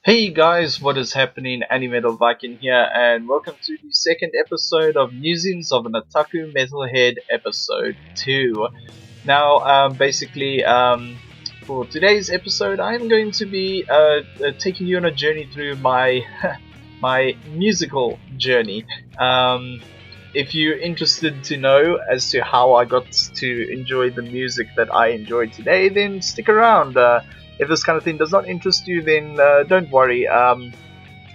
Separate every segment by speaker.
Speaker 1: Hey guys, what is happening? AnimetalViking here, and welcome to the second episode of Musings of an Otaku Metalhead episode 2. Now, for today's episode, I'm going to be taking you on a journey through my my musical journey. If you're interested to know as to how I got to enjoy the music that I enjoy today, then stick around. If this kind of thing does not interest you, then don't worry.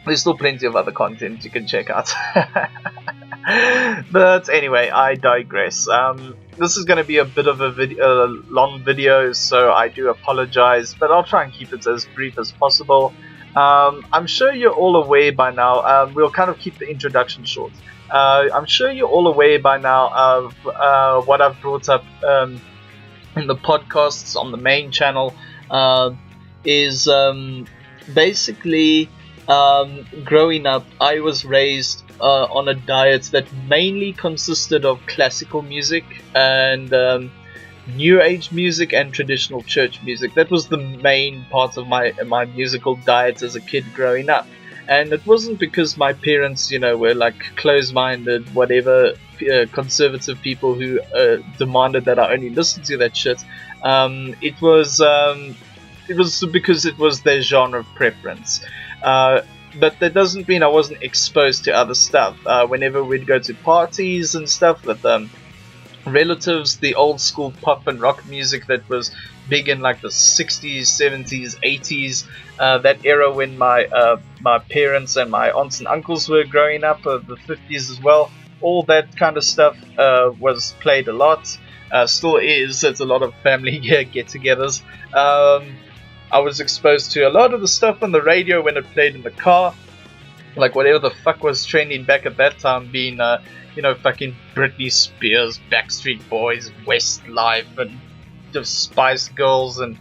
Speaker 1: There's still plenty of other content you can check out. But anyway, I digress. This is going to be a bit of a long video, so I do apologize, but I'll try and keep it as brief as possible. I'm sure you're all aware by now. We'll kind of keep the introduction short. I'm sure you're all aware by now of what I've brought up in the podcasts on the main channel. Is basically growing up, I was raised on a diet that mainly consisted of classical music and new age music and traditional church music. That was the main part of my musical diet as a kid growing up. And it wasn't because my parents, were like close-minded, whatever, conservative people who demanded that I only listen to that shit. It was because it was their genre of preference. But that doesn't mean I wasn't exposed to other stuff. Whenever we'd go to parties and stuff with relatives, the old school pop and rock music that was big in like the 60s, 70s, 80s, that era when my parents and my aunts and uncles were growing up, the 50s as well, all that kind of stuff was played a lot. Still is. It's a lot of family get-togethers. I was exposed to a lot of the stuff on the radio when it played in the car, like whatever the fuck was trending back at that time, being fucking Britney Spears, Backstreet Boys, Westlife, and the Spice Girls, and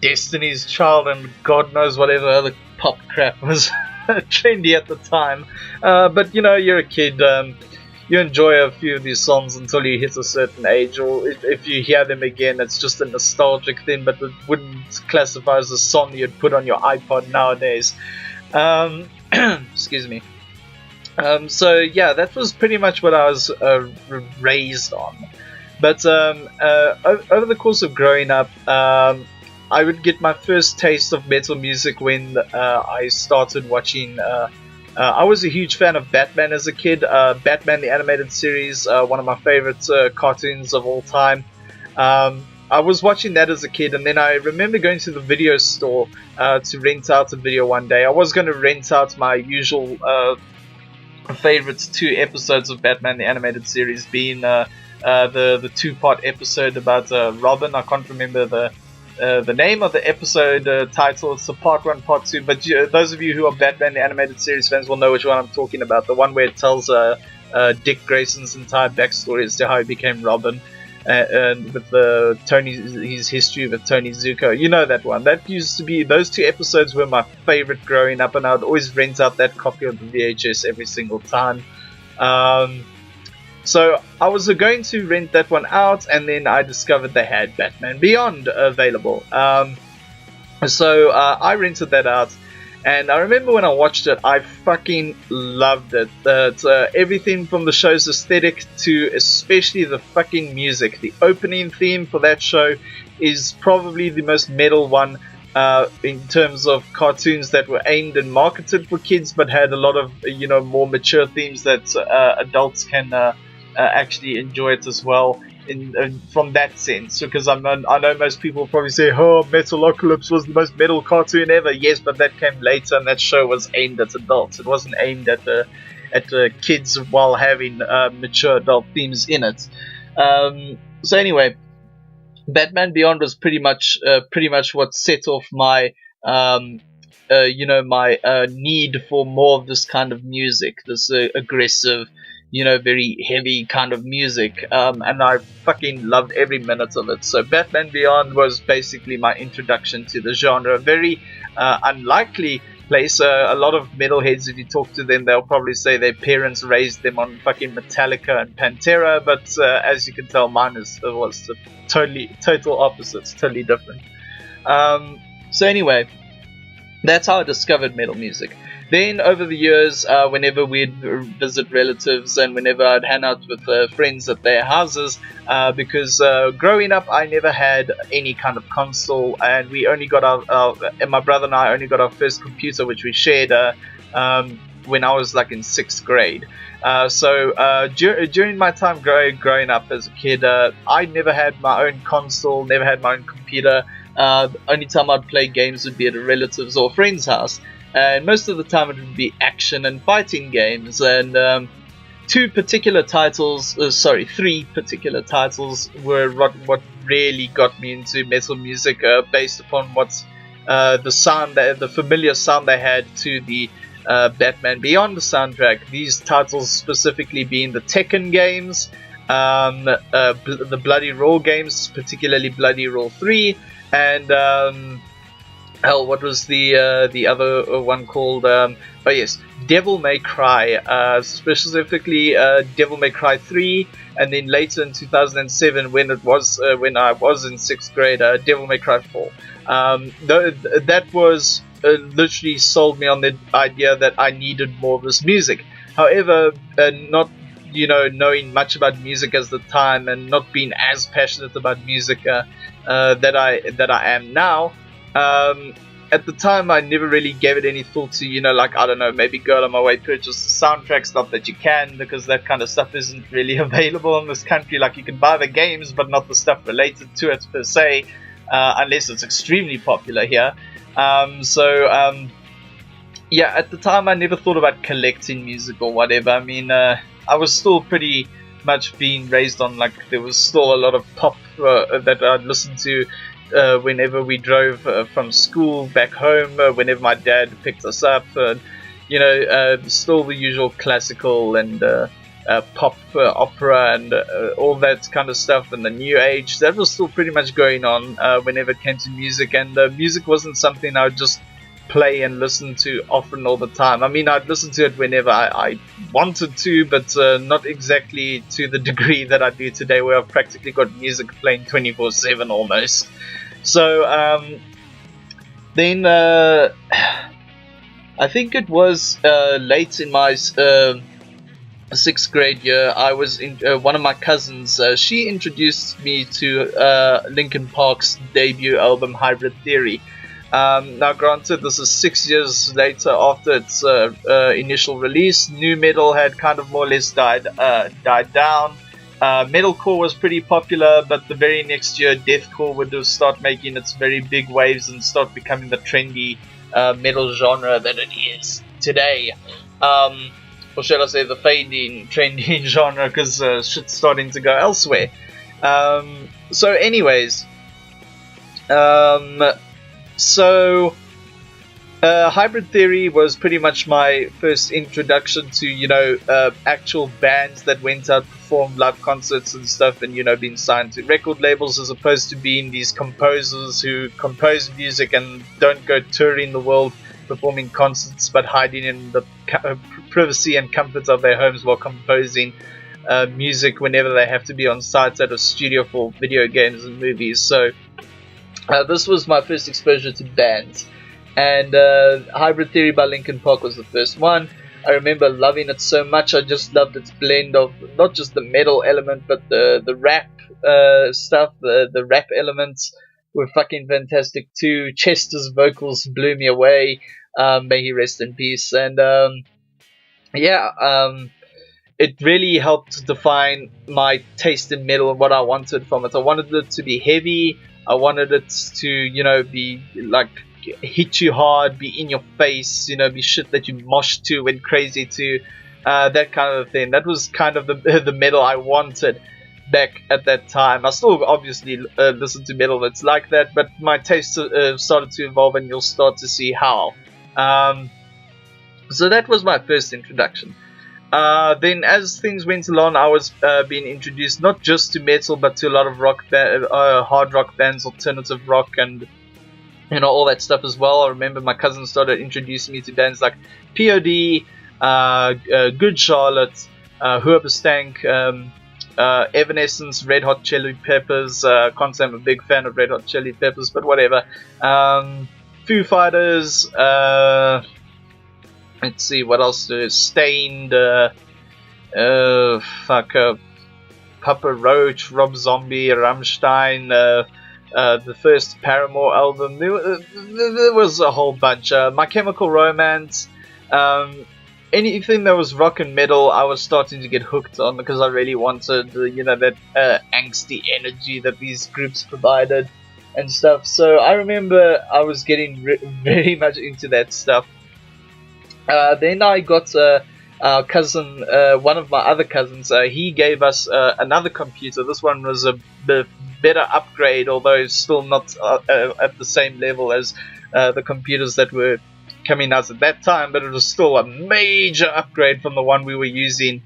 Speaker 1: Destiny's Child, and God knows whatever other pop crap was trendy at the time. But you're a kid. You enjoy a few of these songs until you hit a certain age, or if you hear them again, it's just a nostalgic thing, but it wouldn't classify as a song you'd put on your iPod nowadays. Excuse me. So yeah, that was pretty much what I was raised on. But over the course of growing up, I would get my first taste of metal music when I started watching. I was a huge fan of Batman as a kid. Batman the Animated Series, one of my favorite cartoons of all time. I was watching that as a kid, and then I remember going to the video store to rent out a video one day. I was going to rent out my usual favorite 2 episodes of Batman the Animated Series, being the 2-part episode about Robin. I can't remember the name of the episode title. It's the part 1, part 2, but those of you who are Batman the Animated Series fans will know which one I'm talking about. The one where it tells Dick Grayson's entire backstory as to how he became Robin, and with his history with Tony Zuko. You know that one. That used to be, those 2 episodes were my favorite growing up, and I would always rent out that copy of the VHS every single time. So I was going to rent that one out, and then I discovered they had Batman Beyond available. So I rented that out, and I remember when I watched it, I fucking loved it. Everything from the show's aesthetic to especially the fucking music. The opening theme for that show is probably the most metal one in terms of cartoons that were aimed and marketed for kids, but had a lot of more mature themes that adults can actually enjoy it as well, from that sense. Because I know most people will probably say, "Oh, Metalocalypse was the most metal cartoon ever." Yes, but that came later, and that show was aimed at adults. It wasn't aimed at the kids while having mature adult themes in it. So anyway, Batman Beyond was pretty much what set off my my need for more of this kind of music, this aggressive, very heavy kind of music, and I fucking loved every minute of it. So Batman Beyond was basically my introduction to the genre. A very unlikely place. A lot of metalheads, if you talk to them, they'll probably say their parents raised them on fucking Metallica and Pantera, but as you can tell, mine was the total opposite. It's totally different. So anyway, That's how I discovered metal music. Then over the years, whenever we'd visit relatives and whenever I'd hang out with friends at their houses, because growing up I never had any kind of console, and we only got and my brother and I only got our first computer, which we shared when I was like in 6th grade. During my time growing up as a kid, I never had my own console, never had my own computer. The only time I'd play games would be at a relative's or friend's house, and most of the time it would be action and fighting games. And three particular titles were what really got me into metal music, based upon what's the familiar sound they had to the Batman Beyond the soundtrack. These titles specifically being the Tekken games, the Bloody Roar games, particularly Bloody Roar 3, and what was the other one called? Devil May Cry, specifically Devil May Cry 3, and then later in 2007, when I was in 6th grade, Devil May Cry 4. That was literally sold me on the idea that I needed more of this music. However, not knowing much about music at the time, and not being as passionate about music that I am now. At the time, I never really gave it any thought to, maybe Girl on My Way purchase the soundtracks. Not that you can, because that kind of stuff isn't really available in this country. Like, you can buy the games, but not the stuff related to it per se, unless it's extremely popular here. At the time, I never thought about collecting music or whatever. I mean, I was still pretty much being raised on, there was still a lot of pop that I'd listen to whenever we drove from school back home, whenever my dad picked us up, still the usual classical and pop opera and all that kind of stuff, and the new age. That was still pretty much going on whenever it came to music, and music wasn't something I would just play and listen to often all the time. I mean, I'd listen to it whenever I wanted to, but not exactly to the degree that I do today, where I've practically got music playing 24/7 almost. So then I think it was late in my 6th grade year, I was in one of my cousins. She introduced me to Linkin Park's debut album, Hybrid Theory. Now, granted, this is 6 years later after its initial release. Nu metal had kind of more or less died down. Metalcore was pretty popular, but the very next year, deathcore would start making its very big waves and start becoming the trendy metal genre that it is today. Or should I say the fading, trendy genre, because shit's starting to go elsewhere. Hybrid Theory was pretty much my first introduction to, actual bands that went out, performed live concerts and stuff, and, being signed to record labels, as opposed to being these composers who compose music and don't go touring the world performing concerts, but hiding in the privacy and comfort of their homes while composing music whenever they have to be on site at a studio for video games and movies. So this was my first exposure to bands, and Hybrid Theory by Linkin Park was the first one. I remember loving it so much. I just loved its blend of not just the metal element, but the rap stuff. The rap elements were fucking fantastic too. Chester's vocals blew me away. May he rest in peace. And it really helped define my taste in metal and what I wanted from it. I wanted it to be heavy. I wanted it to, be like hit you hard, be in your face, be shit that you mosh to, went crazy to, that kind of thing. That was kind of the metal I wanted back at that time. I still obviously listen to metal that's like that, but my taste started to evolve, and you'll start to see how. So that was my first introduction. Then as things went along, I was being introduced not just to metal, but to a lot of hard rock bands, alternative rock, and all that stuff as well. I remember my cousin started introducing me to bands like POD, Good Charlotte, Hoobastank, Evanescence, Red Hot Chili Peppers. Can't say I'm a big fan of Red Hot Chili Peppers, but whatever. Foo Fighters, let's see, what else there is, Stained, Papa Roach, Rob Zombie, Rammstein, the first Paramore album. There was a whole bunch. My Chemical Romance, anything that was rock and metal, I was starting to get hooked on because I really wanted, that angsty energy that these groups provided and stuff. So I remember I was getting very much into that stuff. Then I got our cousin, one of my other cousins, he gave us another computer. This one was a better upgrade, although still not at the same level as the computers that were coming out at that time, but it was still a major upgrade from the one we were using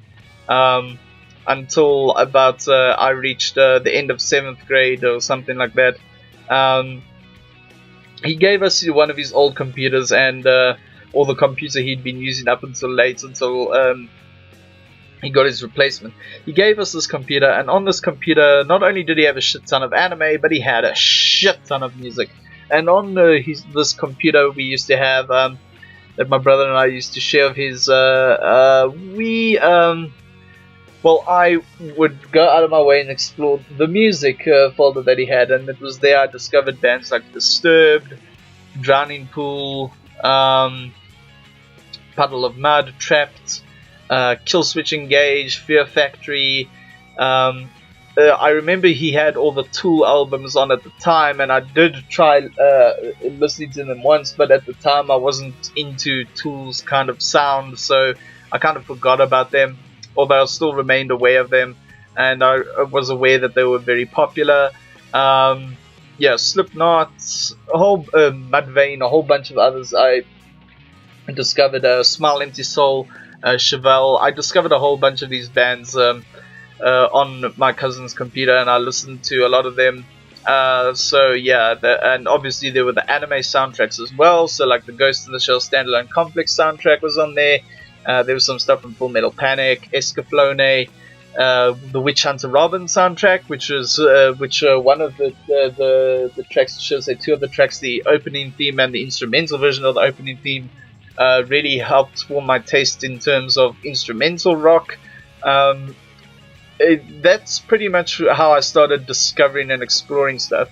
Speaker 1: until about I reached the end of 7th grade or something like that. He gave us one of his old computers and or the computer he'd been using up until he got his replacement. He gave us this computer, and on this computer, not only did he have a shit ton of anime, but he had a shit ton of music. And on this computer, we used to have that my brother and I used to share of his. I would go out of my way and explore the music folder that he had, and it was there I discovered bands like Disturbed, Drowning Pool, Puddle of Mud, Trapped, Killswitch Engage, Fear Factory. I remember he had all the Tool albums on at the time, and I did try listening to them once, but at the time I wasn't into Tool's kind of sound, so I kind of forgot about them, although I still remained aware of them, and I was aware that they were very popular. Slipknot, a whole Mudvayne, a whole bunch of others. I discovered Smile Empty Soul, Chevelle. I discovered a whole bunch of these bands on my cousin's computer, and I listened to a lot of them. And obviously there were the anime soundtracks as well. So like the Ghost in the Shell Standalone Complex soundtrack was on there. There was some stuff from Full Metal Panic, Escaflowne, the Witch Hunter Robin soundtrack, which one of the tracks, I should say two of the tracks, the opening theme and the instrumental version of the opening theme, really helped form my taste in terms of instrumental rock. That's pretty much how I started discovering and exploring stuff.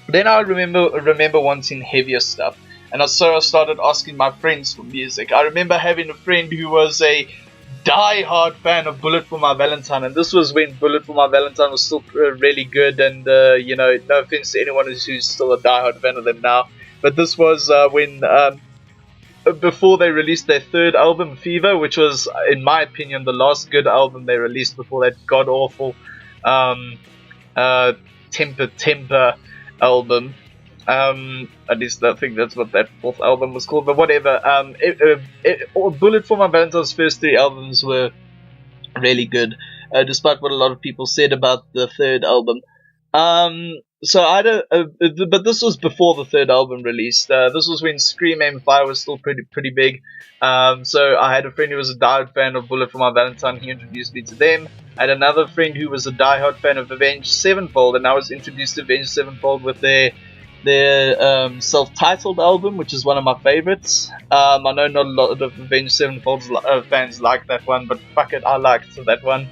Speaker 1: Then I remember wanting heavier stuff, and so I started asking my friends for music. I remember having a friend who was a die-hard fan of Bullet for My Valentine, and this was when Bullet for My Valentine was still really good, and no offense to anyone who's still a die-hard fan of them now, but this was when before they released their third album, Fever, which was, in my opinion, the last good album they released before that god-awful Temper album. At least I think that's what that fourth album was called, but whatever. Bullet for My Valentine's first three albums were really good, despite what a lot of people said about the third album. But this was before the third album released. This was when Scream Aim Fire was still pretty big. So I had a friend who was a diehard fan of Bullet for My Valentine. He introduced me to them. I had another friend who was a diehard fan of Avenged Sevenfold, and I was introduced to Avenged Sevenfold with their self-titled album, which is one of my favorites. I know not a lot of Avenged Sevenfold fans like that one, but fuck it, I liked that one.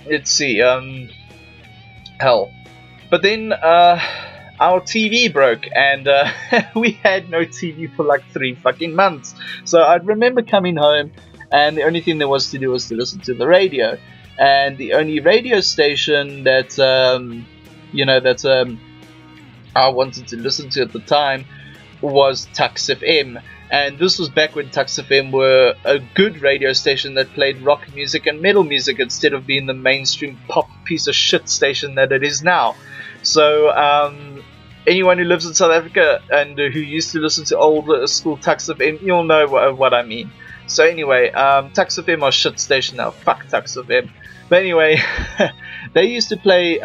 Speaker 1: Let's see, hell. But then our TV broke, and we had no TV for like 3 fucking months. So I remember coming home, and the only thing there was to do was to listen to the radio. And the only radio station that I wanted to listen to at the time was Tux FM. And this was back when Tux FM were a good radio station that played rock music and metal music instead of being the mainstream pop piece of shit station that it is now. So anyone who lives in South Africa and who used to listen to old school Tux FM, you'll know what I mean. So anyway, Tux FM are shit station now. Fuck Tux FM. But anyway, they used to play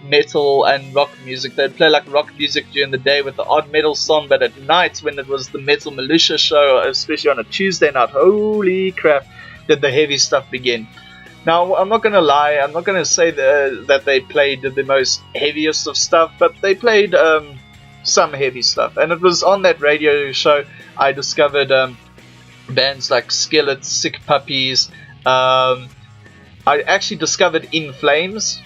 Speaker 1: metal and rock music. They'd play like rock music during the day with the odd metal song, but at night when it was the Metal Militia show, especially on a Tuesday night, holy crap, did the heavy stuff begin. Now, I'm not going to lie, I'm not going to say that they played the most heaviest of stuff, but they played some heavy stuff. And it was on that radio show I discovered bands like Skillets, Sick Puppies. I actually discovered In Flames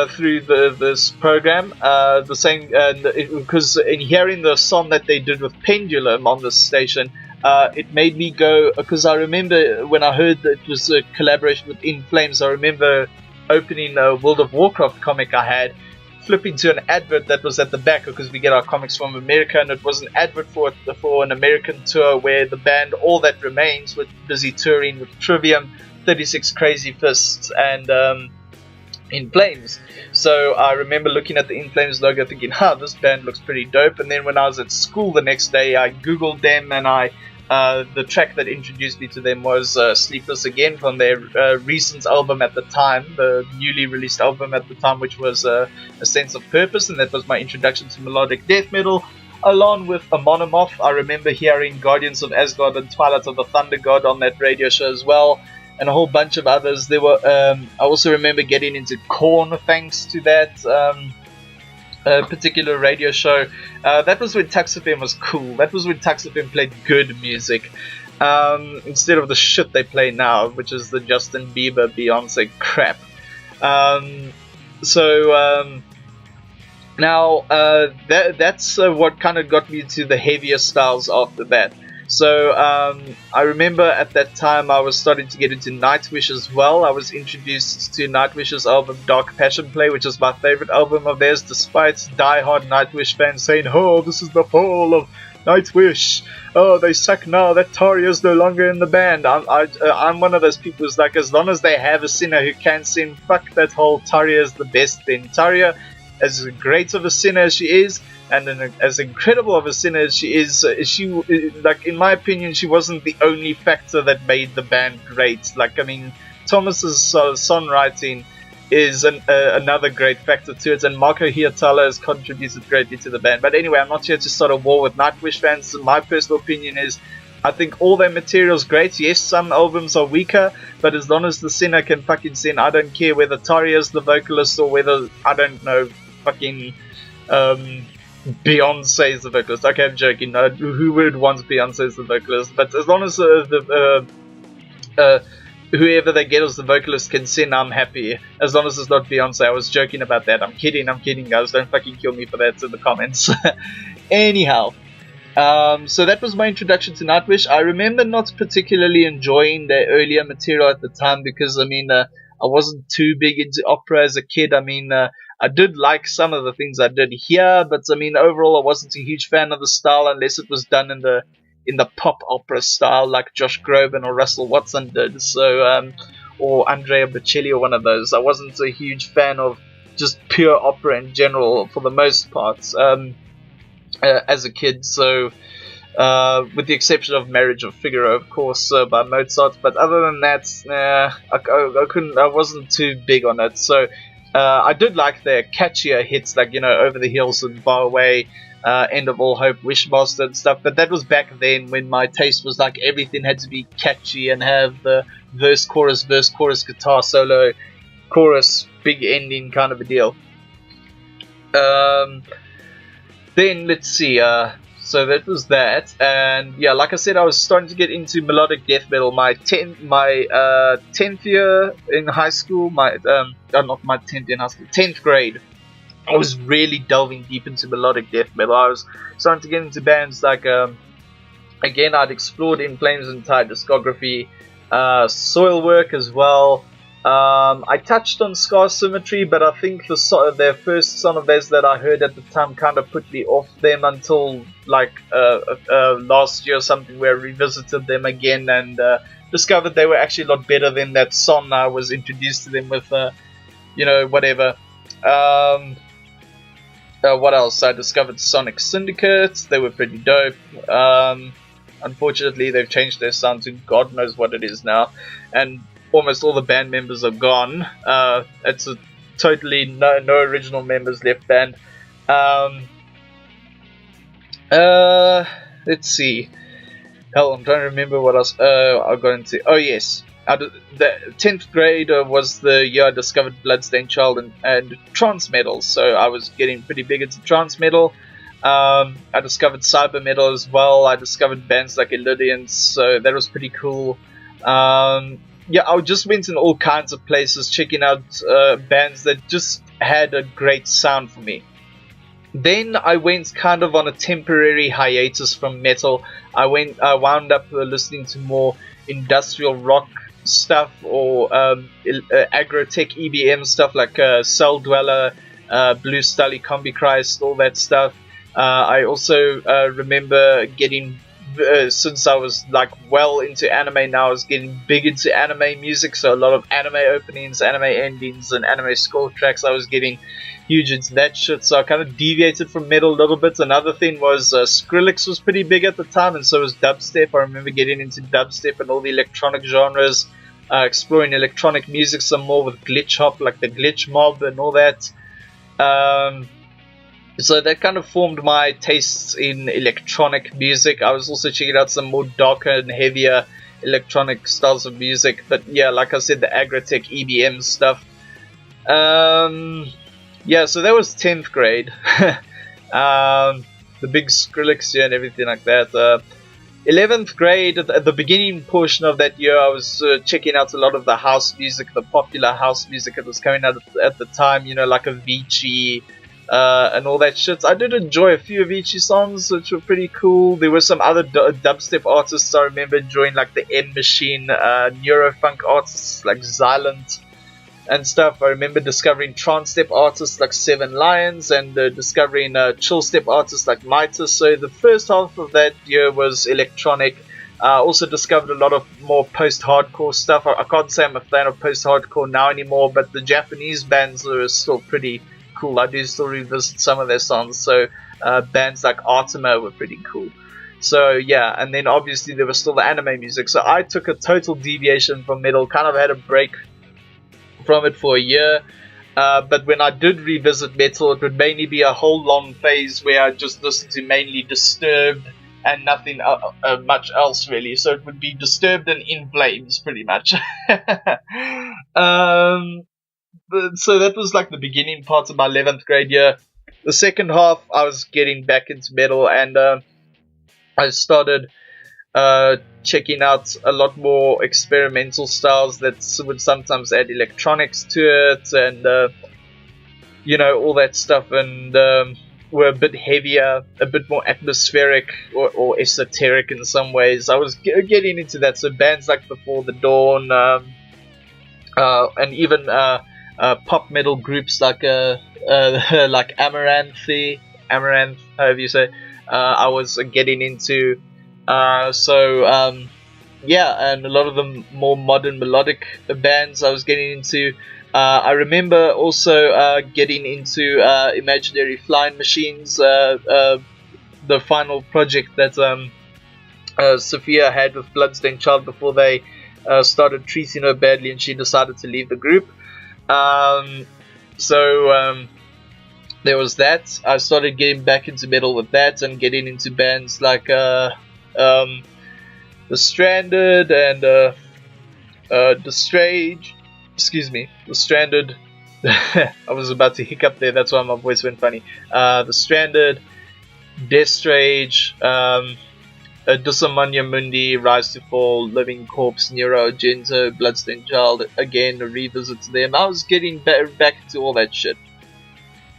Speaker 1: through this program. The same, because in hearing the song that they did with Pendulum on this station, it made me go, because I remember when I heard that it was a collaboration with In Flames, I remember opening a World of Warcraft comic I had, flipping to an advert that was at the back, because we get our comics from America, and it was an advert for an American tour where the band All That Remains were busy touring with Trivium, 36 Crazy Fists, and In Flames. So I remember looking at the In Flames logo thinking, this band looks pretty dope. And then when I was at school the next day, I googled them, and the track that introduced me to them was Sleepless Again from their recent album at the time, the newly released album at the time, which was A Sense of Purpose, and that was my introduction to melodic death metal. Along with a Monomoth, I remember hearing Guardians of Asgard and Twilight of the Thunder God on that radio show as well, and a whole bunch of others. There were I also remember getting into Korn thanks to that particular radio show. That was when Tux FM was cool. That was when Tux FM played good music, instead of the shit they play now, which is the Justin Bieber, Beyonce crap. Now that's what kind of got me to the heavier styles after that. So I remember at that time I was starting to get into Nightwish as well. I was introduced to Nightwish's album Dark Passion Play, which is my favorite album of theirs, despite die-hard Nightwish fans saying, "Oh, this is the fall of Nightwish. Oh, they suck now that Taria's no longer in the band." I'm one of those people who's like, as long as they have a singer who can sing, fuck that whole Taria's the best thing. Taria, as great of a singer as she is, and as incredible of a singer as she is, like, in my opinion, she wasn't the only factor that made the band great. Like, I mean, Thomas's songwriting is another great factor to it, and Marco Hietala has contributed greatly to the band. But anyway, I'm not here to start a war with Nightwish fans. My personal opinion is, I think all their material is great. Yes, some albums are weaker, but as long as the singer can fucking sing, I don't care whether Taria's the vocalist or whether, I don't know, fucking Beyonce is the vocalist. Okay, I'm joking. No, who would want Beyonce as the vocalist? But as long as whoever they get as the vocalist can sing, I'm happy. As long as it's not Beyonce. I was joking about that. I'm kidding, guys. Don't fucking kill me for that in the comments. Anyhow, so that was my introduction to Nightwish. I remember not particularly enjoying their earlier material at the time because, I mean, I wasn't too big into opera as a kid. I mean, I did like some of the things I did hear, but I mean, overall, I wasn't a huge fan of the style unless it was done in the pop opera style, like Josh Groban or Russell Watson did. So, or Andrea Bocelli or one of those. I wasn't a huge fan of just pure opera in general, for the most part, as a kid. So, with the exception of Marriage of Figaro, of course, by Mozart. But other than that, I wasn't too big on it. So. I did like their catchier hits, like, you know, Over the Hills and Far Away, End of All Hope, Wishmaster and stuff, but that was back then when my taste was like everything had to be catchy and have the verse, chorus, guitar solo, chorus, big ending kind of a deal. Then, let's see, so that was that, and yeah, like I said, I was starting to get into melodic death metal. My 10th year in high school, not my 10th year in high school, 10th grade, I was really delving deep into melodic death metal. I was starting to get into bands like, again, I'd explored In Flames' entire discography, Soilwork as well. I touched on Scar Symmetry, but I think their first song of theirs that I heard at the time kind of put me off them until like last year or something, where I revisited them again and discovered they were actually a lot better than that song I was introduced to them with, you know, whatever. What else? I discovered Sonic Syndicate. They were pretty dope. Unfortunately, they've changed their sound to God knows what it is now, and almost all the band members are gone. It's a totally no original members left band. Let's see. Hell, I'm trying to remember what else I got into. Oh yes, the 10th grade was the year I discovered Bloodstained Child and trance metal. So I was getting pretty big into trance metal. I discovered cyber metal as well. I discovered bands like Illudians, so that was pretty cool. Yeah, I just went in all kinds of places checking out bands that just had a great sound for me. Then I went kind of on a temporary hiatus from metal. I wound up listening to more industrial rock stuff, or agro-tech EBM stuff like Cell Dweller, Blue Stally, Combi Christ, all that stuff. I also remember getting, since I was like well into anime now, I was getting big into anime music, so a lot of anime openings, anime endings, and anime score tracks. I was getting huge into that shit, so I kind of deviated from metal a little bit. Another thing was Skrillex was pretty big at the time, and so was dubstep. I remember getting into dubstep and all the electronic genres, exploring electronic music some more with glitch hop, like the Glitch Mob and all that. So that kind of formed my tastes in electronic music. I was also checking out some more darker and heavier electronic styles of music. But yeah, like I said, the agrotech EBM stuff. Yeah, so that was 10th grade. The big Skrillex year and everything like that. 11th grade, at the beginning portion of that year, I was checking out a lot of the house music, the popular house music that was coming out at the time, you know, like Avicii, and all that shit. I did enjoy a few Avicii songs, which were pretty cool. There were some other dubstep artists I remember enjoying, like the M Machine, Neurofunk artists like Xylent and stuff. I remember discovering trance step artists like Seven Lions, and discovering chill step artists like Mitre. So the first half of that year was electronic. I also discovered a lot of more post-hardcore stuff. I can't say I'm a fan of post-hardcore now anymore, but the Japanese bands are still pretty cool. I do still revisit some of their songs. So bands like Artema were pretty cool. So yeah, and then obviously there was still the anime music. So I took a total deviation from metal, kind of had a break from it for a year, but when I did revisit metal, it would mainly be a whole long phase where I just listened to mainly Disturbed and nothing much else really. So it would be Disturbed and In Flames pretty much. So that was like the beginning part of my 11th grade year. The second half I was getting back into metal, and I started checking out a lot more experimental styles that would sometimes add electronics to it, and you know, all that stuff, and were a bit heavier, a bit more atmospheric or esoteric in some ways. I was getting into that. So bands like Before the Dawn, and even pop metal groups like like Amaranth, however you say, I was getting into. Yeah, and a lot of the more modern melodic bands I was getting into. I remember also getting into Imaginary Flying Machines, the final project that Sophia had with Bloodstained Child before they started treating her badly and she decided to leave the group. There was that. I started getting back into metal with that and getting into bands like The Stranded and The Stranded. I was about to hiccup there, that's why my voice went funny. The Stranded, Death Disharmonia Mundi, Rise to Fall, Living Corpse, Nero Argento, Bloodstained Child, again a revisit to them. I was getting back to all that shit.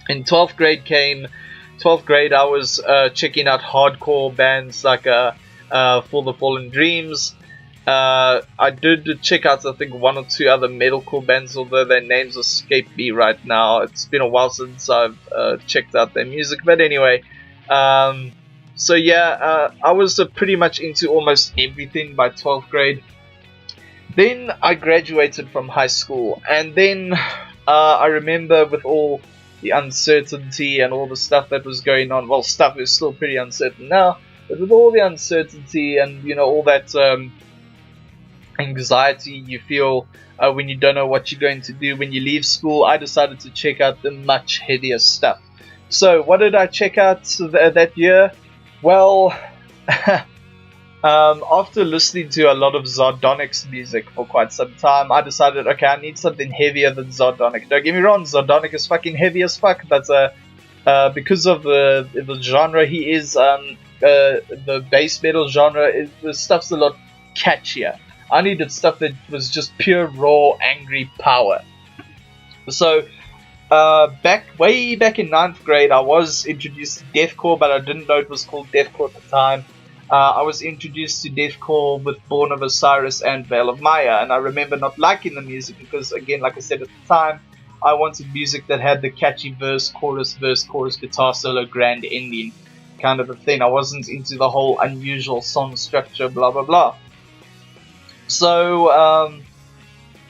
Speaker 1: In 12th grade I was checking out hardcore bands like For the Fallen Dreams. I did check out, I think, one or two other metalcore bands, although their names escape me right now. It's been a while since I've checked out their music, but anyway. So yeah, I was pretty much into almost everything by 12th grade. Then I graduated from high school, and then I remember with all the uncertainty and all the stuff that was going on, well, stuff is still pretty uncertain now, but with all the uncertainty and, you know, all that anxiety you feel when you don't know what you're going to do when you leave school, I decided to check out the much heavier stuff. So what did I check out that year? Well, after listening to a lot of Zardonic's music for quite some time, I decided, okay, I need something heavier than Zardonic. Don't get me wrong, Zardonic is fucking heavy as fuck, but because of the genre he is, the bass metal genre, the stuff's a lot catchier. I needed stuff that was just pure raw angry power. So way back in 9th grade, I was introduced to deathcore, but I didn't know it was called deathcore at the time. I was introduced to deathcore with Born of Osiris and Veil of Maya, and I remember not liking the music because, again, like I said at the time, I wanted music that had the catchy verse, chorus, guitar solo, grand ending kind of a thing. I wasn't into the whole unusual song structure, blah blah blah. So,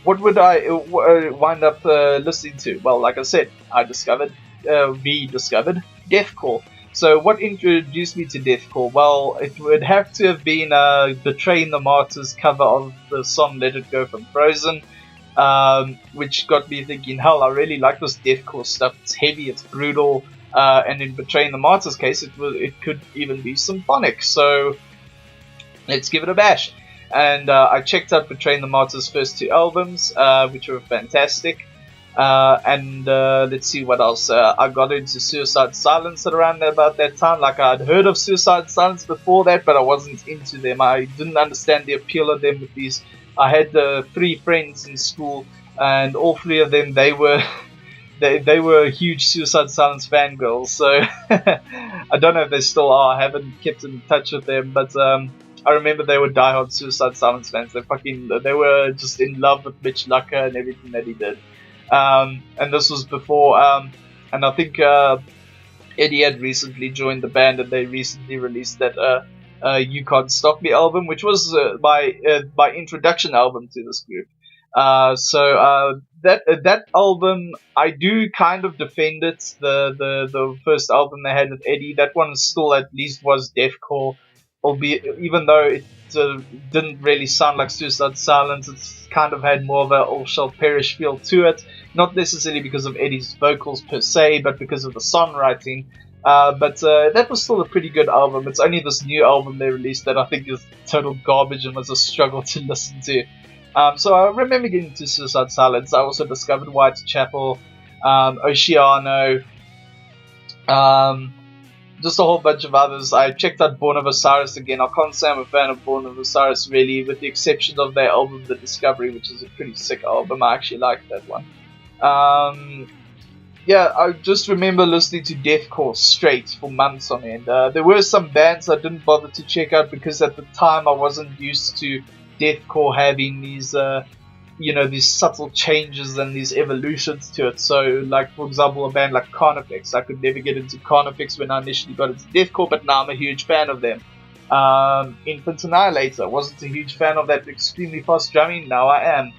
Speaker 1: what would I wind up listening to? Well, like I said, I rediscovered deathcore. So what introduced me to deathcore? Well, it would have to have been Betraying the Martyrs cover of the song Let It Go from Frozen, which got me thinking, hell, I really like this deathcore stuff. It's heavy, it's brutal, and in Betraying the Martyrs case, it could even be symphonic. So let's give it a bash. And I checked out Betraying the Martyrs' first 2 albums, which were fantastic. And let's see what else. I got into Suicide Silence at around about that time. Like, I'd heard of Suicide Silence before that, but I wasn't into them. I didn't understand the appeal of them with these. I had 3 friends in school, and all 3 of them, they were they were huge Suicide Silence fangirls. So I don't know if they still are. I haven't kept in touch with them, but I remember they were diehard Suicide Silence fans. They were just in love with Mitch Lucker and everything that he did. And this was before, and I think Eddie had recently joined the band, and they recently released that You Can't Stop Me album, which was my introduction album to this group. So that album, I do kind of defend it. The first album they had with Eddie, that one still at least was deathcore, albeit even though it didn't really sound like Suicide Silence. It kind of had more of a All Shall Perish feel to it, not necessarily because of Eddie's vocals per se, but because of the songwriting. But that was still a pretty good album. It's only this new album they released that I think is total garbage and was a struggle to listen to. So I remember getting to Suicide Silence. I also discovered Whitechapel, Oceano, just a whole bunch of others. I checked out Born of Osiris again. I can't say I'm a fan of Born of Osiris really, with the exception of their album The Discovery, which is a pretty sick album. I actually like that one. Yeah, I just remember listening to deathcore straight for months on end. There were some bands I didn't bother to check out because at the time I wasn't used to deathcore having these these subtle changes and these evolutions to it. So, like, for example, a band like Carnifex. I could never get into Carnifex when I initially got into deathcore, but now I'm a huge fan of them. Infant Annihilator. Wasn't a huge fan of that extremely fast drumming. Now I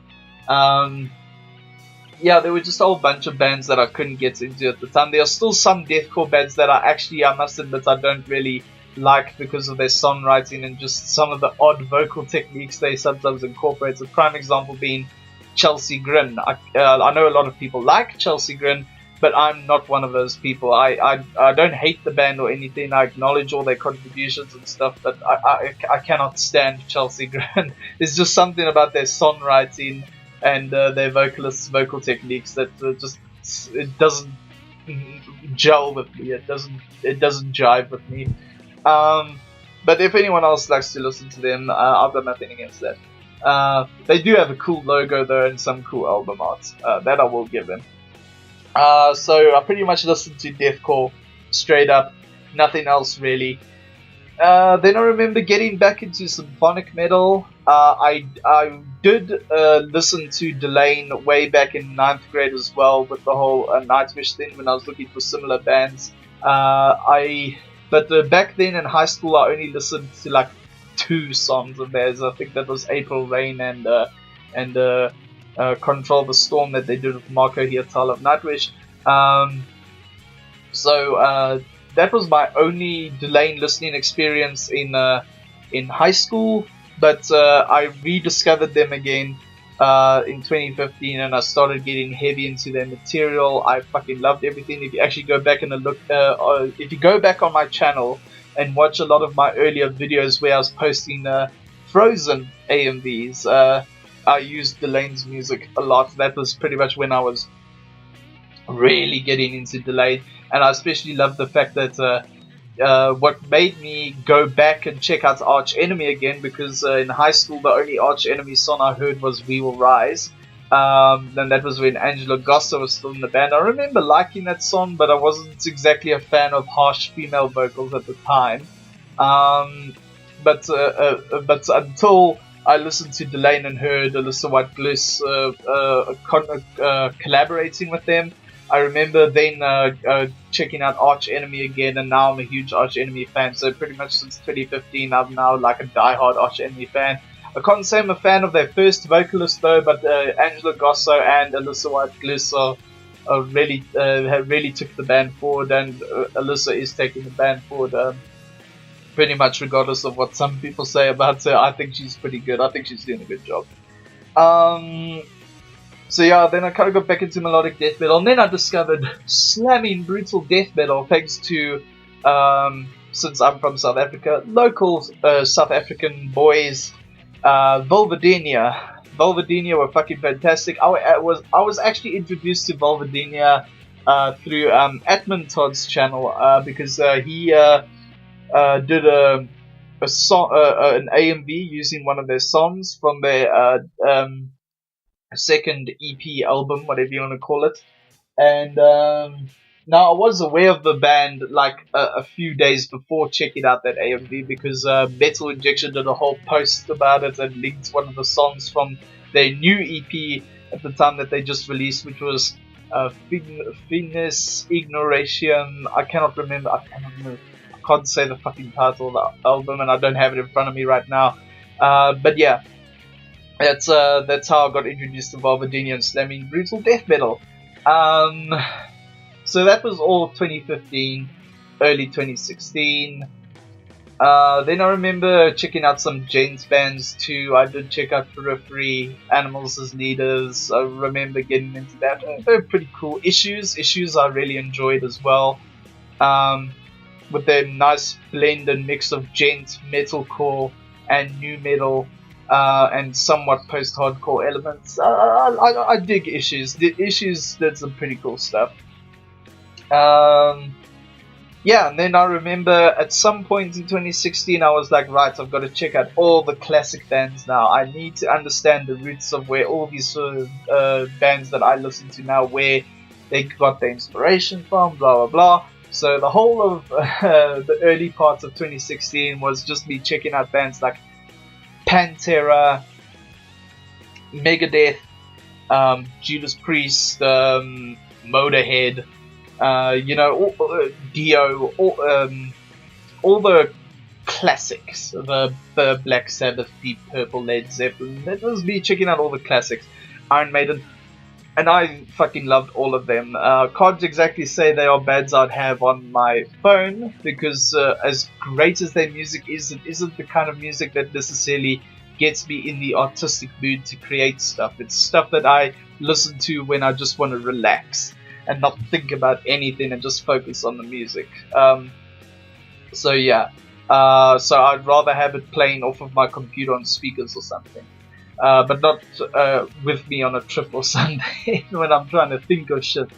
Speaker 1: am. Yeah, there were just a whole bunch of bands that I couldn't get into at the time. There are still some deathcore bands that I must admit, I don't really like because of their songwriting and just some of the odd vocal techniques they sometimes incorporate. A prime example being Chelsea Grin. I know a lot of people like Chelsea Grin, but I'm not one of those people. I don't hate the band or anything. I acknowledge all their contributions and stuff, but I cannot stand Chelsea Grin. There's just something about their songwriting and their vocalists' vocal techniques that it doesn't gel with me. It doesn't jive with me. But if anyone else likes to listen to them, I've got nothing against that. They do have a cool logo though and some cool album art. That I will give them. So I pretty much listened to deathcore straight up, nothing else really. Then I remember getting back into symphonic metal. I did listen to Delane way back in 9th grade as well with the whole Nightwish thing when I was looking for similar bands. But back then in high school I only listened to like 2 songs of theirs. I think that was April Rain and Control the Storm that they did with Marco Hiatal of Nightwish. So that was my only Delane listening experience in high school, but I rediscovered them again in 2015, and I started getting heavy into their material. I fucking loved everything. If you actually go back and if you go back on my channel and watch a lot of my earlier videos where I was posting Frozen AMVs, I used Delane's music a lot. That was pretty much when I was really getting into Delane, and I especially love the fact that what made me go back and check out Arch Enemy again, because in high school the only Arch Enemy song I heard was We Will Rise, and that was when Angela Gossa was still in the band. I remember liking that song, but I wasn't exactly a fan of harsh female vocals at the time. But until I listened to Delane and heard Alyssa White Bliss collaborating with them, I remember then checking out Arch Enemy again, and now I'm a huge Arch Enemy fan. So pretty much since 2015, I'm now like a die-hard Arch Enemy fan. I can't say I'm a fan of their first vocalist though, but Angela Gosso and Alyssa White Bliss really have really took the band forward, and Alyssa is taking the band forward. Pretty much regardless of what some people say about her, I think she's pretty good. I think she's doing a good job. So yeah, then I kind of got back into melodic death metal, and then I discovered slamming brutal death metal thanks to, since I'm from South Africa, local South African boys, Vulvodynia. Vulvodynia were fucking fantastic. I was actually introduced to Vulvodynia through Atman Todd's channel because he did a song, an AMV using one of their songs from their second EP album, whatever you want to call it. And now I was aware of the band like a few days before checking out that AMV, because Metal Injection did a whole post about it and linked one of the songs from their new EP at the time that they just released, which was Finis Ignoration. I cannot remember. I can't say the fucking title of the album, and I don't have it in front of me right now. But yeah, that's how I got introduced to Vulvodynia and slamming brutal death metal. So that was all 2015, early 2016. Then I remember checking out some Jane's bands too. I did check out Periphery, Animals as Leaders. I remember getting into that. They're pretty cool. Issues I really enjoyed as well. With their nice blend and mix of gent, metalcore, and new metal, and somewhat post-hardcore elements. I dig Issues. The Issues did some pretty cool stuff. Yeah, and then I remember at some point in 2016 I was like, right, I've got to check out all the classic bands now. I need to understand the roots of where all these bands that I listen to now, where they got their inspiration from, blah blah blah. So the whole of the early parts of 2016 was just me checking out bands like Pantera, Megadeth, Judas Priest, Motorhead, Dio, all the classics, the Black Sabbath, Deep Purple, Led Zeppelin. That was me checking out all the classics, Iron Maiden. And I fucking loved all of them. Can't exactly say they are bands I'd have on my phone, because as great as their music is, it isn't the kind of music that necessarily gets me in the artistic mood to create stuff. It's stuff that I listen to when I just want to relax and not think about anything and just focus on the music. So yeah, so I'd rather have it playing off of my computer on speakers or something. But not with me on a trip or something when I'm trying to think of shit.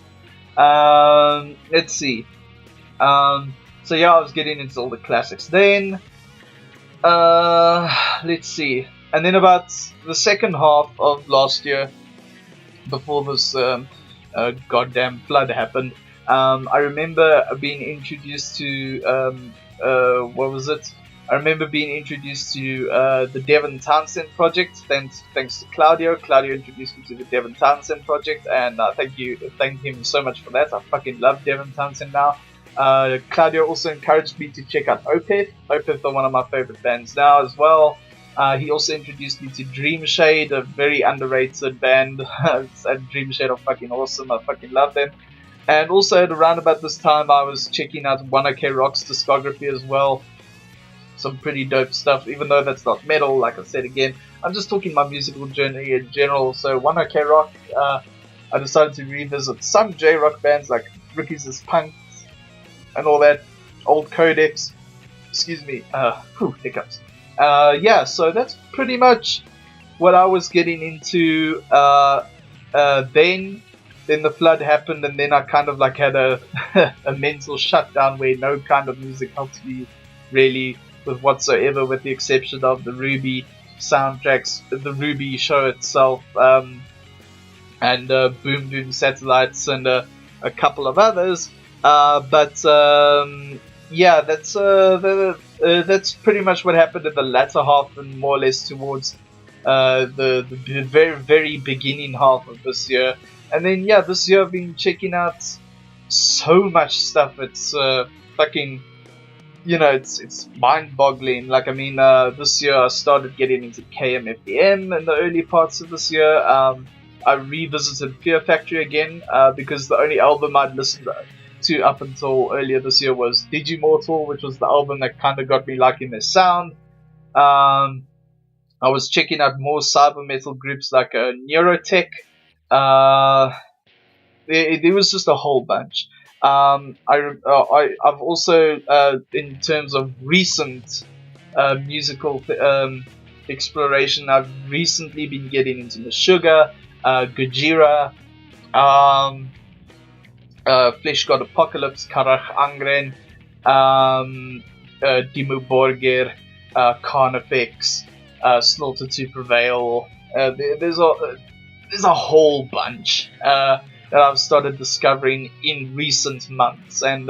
Speaker 1: Let's see. So yeah, I was getting into all the classics. Then, let's see. And then about the second half of last year, before this goddamn flood happened, I remember being introduced to, what was it? I remember being introduced to the Devin Townsend project. Thanks to Claudio. Claudio introduced me to the Devin Townsend project, and thank him so much for that. I fucking love Devin Townsend now. Claudio also encouraged me to check out Opeth. Opeth are one of my favorite bands now as well. He also introduced me to Dream Shade, a very underrated band. And Dream Shade are fucking awesome. I fucking love them. And also at around about this time, I was checking out 1OK Rock's discography as well. Some pretty dope stuff, even though that's not metal, like I said again. I'm just talking my musical journey in general. So 1OK Rock, I decided to revisit some J-Rock bands like Ricky's as Punks and all that, old Codex, excuse me, hiccups. Yeah, so that's pretty much what I was getting into then. then the flood happened, and then I kind of like had a a mental shutdown where no kind of music helped me really with whatsoever, with the exception of the Ruby soundtracks, the Ruby show itself, and Boom Boom Satellites, and a couple of others. Yeah, that's pretty much what happened in the latter half, and more or less towards the very, very beginning half of this year. And then yeah, this year I've been checking out so much stuff. It's fucking, you know, it's mind-boggling. Like, I mean, this year I started getting into KMFDM in the early parts of this year. I revisited Fear Factory again, because the only album I'd listened to up until earlier this year was Digimortal, which was the album that kind of got me liking their sound. I was checking out more cyber metal groups like Neurotech. There was just a whole bunch. I've also, in terms of recent musical exploration, I've recently been getting into Meshuggah, Gojira, Flesh God Apocalypse, Karach Angren, Dimmu Borgir, Carnifex, Slaughter to Prevail. There's a whole bunch that I've started discovering in recent months. And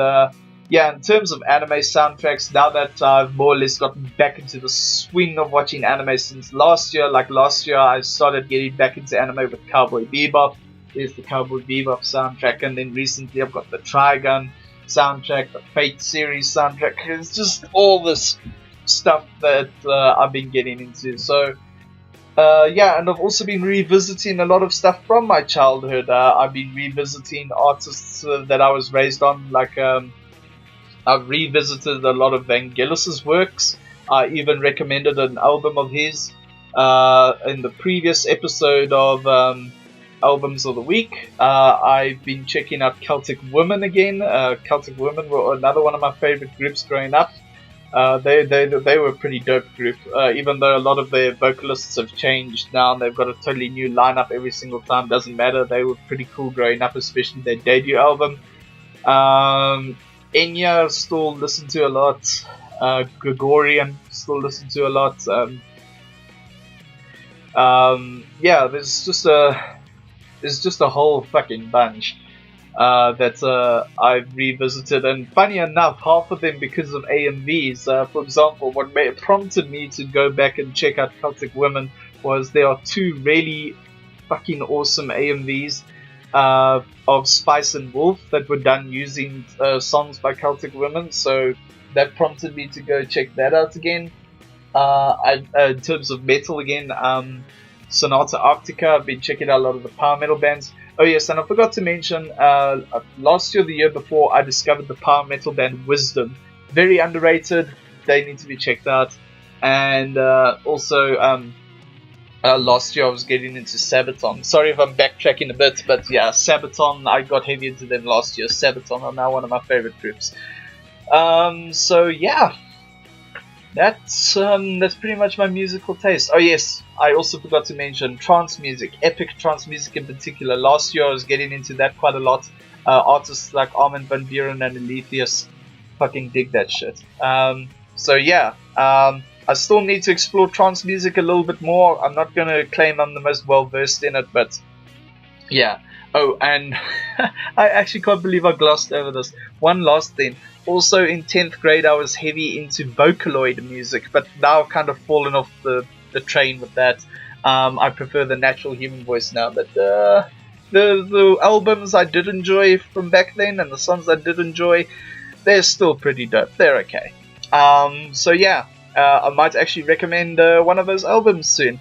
Speaker 1: yeah, in terms of anime soundtracks, now that I've more or less gotten back into the swing of watching anime since last year, like last year I started getting back into anime with Cowboy Bebop. There's the Cowboy Bebop soundtrack, and then recently I've got the Trigun soundtrack, the Fate series soundtrack. It's just all this stuff that I've been getting into. So yeah, and I've also been revisiting a lot of stuff from my childhood. I've been revisiting artists that I was raised on, like I've revisited a lot of Vangelis's works. I even recommended an album of his in the previous episode of Albums of the Week. I've been checking out Celtic Women again. Celtic Women were another one of my favorite groups growing up. They were a pretty dope group, even though a lot of their vocalists have changed now and they've got a totally new lineup every single time. Doesn't matter, they were pretty cool growing up, especially their debut album. Enya still listen to a lot. Gregorian still listen to a lot. Yeah, there's just a whole fucking bunch that I've revisited, and funny enough, half of them because of AMVs. For example, what prompted me to go back and check out Celtic Women was there are two really fucking awesome AMVs of Spice and Wolf that were done using songs by Celtic Women, so that prompted me to go check that out again. In terms of metal again, Sonata Arctica, I've been checking out a lot of the power metal bands. Oh yes, and I forgot to mention, last year, the year before, I discovered the power metal band Wisdom. Very underrated, they need to be checked out. And also, last year I was getting into Sabaton. Sorry if I'm backtracking a bit, but yeah, Sabaton, I got heavy into them last year. Sabaton are now one of my favorite groups. So yeah, that's pretty much my musical taste. Oh yes, I also forgot to mention trance music, epic trance music in particular. Last year I was getting into that quite a lot. Artists like Armin van Buuren and Eletheus, fucking dig that shit. So yeah, I still need to explore trance music a little bit more. I'm not gonna claim I'm the most well versed in it, but yeah. Oh, and I actually can't believe I glossed over this. One last thing. Also in 10th grade I was heavy into Vocaloid music, but now I've kind of fallen off the train with that. I prefer the natural human voice now, but the albums I did enjoy from back then and the songs I did enjoy, they're still pretty dope. They're okay. So yeah, I might actually recommend one of those albums soon.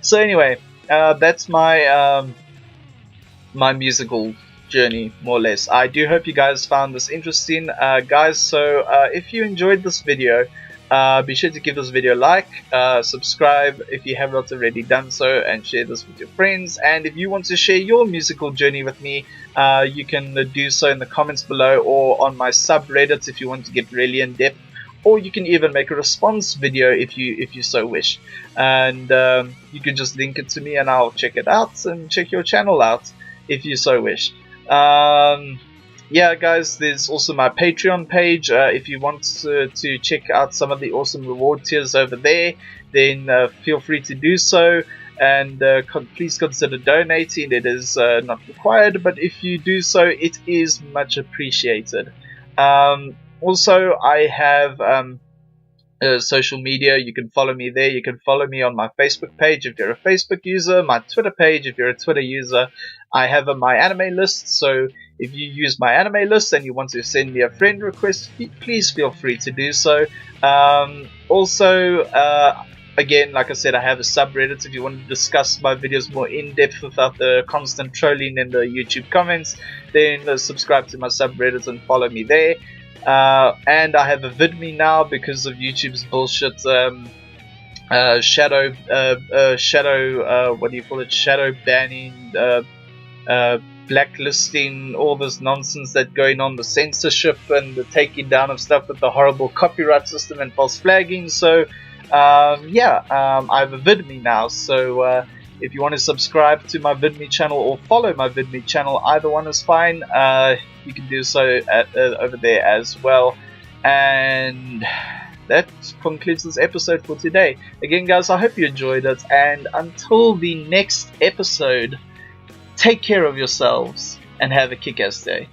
Speaker 1: So anyway, that's my my musical journey, more or less. I do hope you guys found this interesting, guys. So if you enjoyed this video, be sure to give this video a like, subscribe if you have not already done so, and share this with your friends. And if you want to share your musical journey with me, you can do so in the comments below or on my subreddit if you want to get really in depth, or you can even make a response video if you so wish, and you can just link it to me and I'll check it out and check your channel out if you so wish. Yeah, guys, there's also my Patreon page. If you want to check out some of the awesome reward tiers over there, then feel free to do so. And please consider donating. It is not required, but if you do so, it is much appreciated. Also, I have social media. You can follow me there. You can follow me on my Facebook page if you're a Facebook user, my Twitter page if you're a Twitter user. I have my anime list, so if you use my anime list and you want to send me a friend request, please feel free to do so. Also, again, like I said, I have a subreddit if you want to discuss my videos more in depth without the constant trolling in the YouTube comments. Then subscribe to my subreddit and follow me there. And I have a VidMe now because of YouTube's bullshit shadow shadow banning, blacklisting, all this nonsense that's going on, the censorship and the taking down of stuff with the horrible copyright system and false flagging. So I have a VidMe now, so if you want to subscribe to my VidMe channel or follow my VidMe channel, either one is fine. You can do so over there as well. And that concludes this episode for today. Again, guys, I hope you enjoyed it, and until the next episode, take care of yourselves and have a kick-ass day.